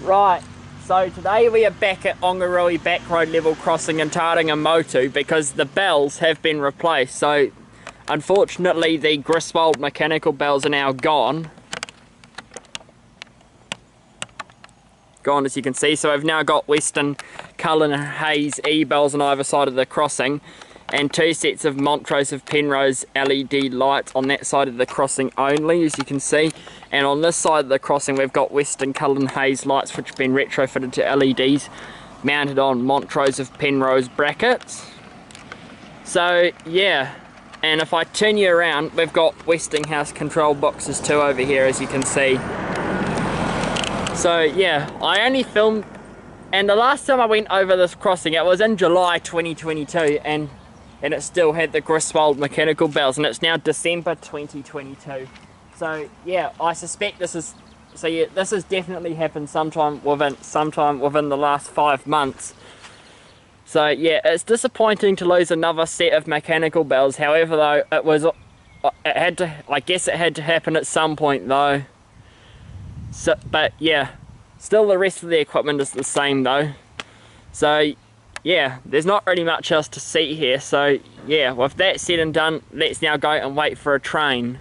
Right, so today we are back at Ongarue back road level crossing in Taringamotu because the bells have been replaced. So unfortunately the Griswold Mechanical Bells are now gone. As you can see. So we've now got Western Cullen Hayes E-Bells on either side of the crossing, and two sets of Montrose of Penrose LED lights on that side of the crossing only, as you can see. And on this side of the crossing we've got Western Cullen Hayes lights which have been retrofitted to LEDs mounted on Montrose of Penrose brackets. So yeah, and if I turn you around, we've got Westinghouse Control Boxes too over here, as you can see. So yeah, I only filmed, and the last time I went over this crossing it was in July 2022, and it still had the Griswold Mechanical Bells, and it's now December 2022. So yeah, I suspect this has definitely happened sometime within the last 5 months. So yeah, it's disappointing to lose another set of mechanical bells. However though, I guess it had to happen at some point though. So, but yeah, still the rest of the equipment is the same though. So yeah, there's not really much else to see here. So yeah, with that said and done, let's now go and wait for a train.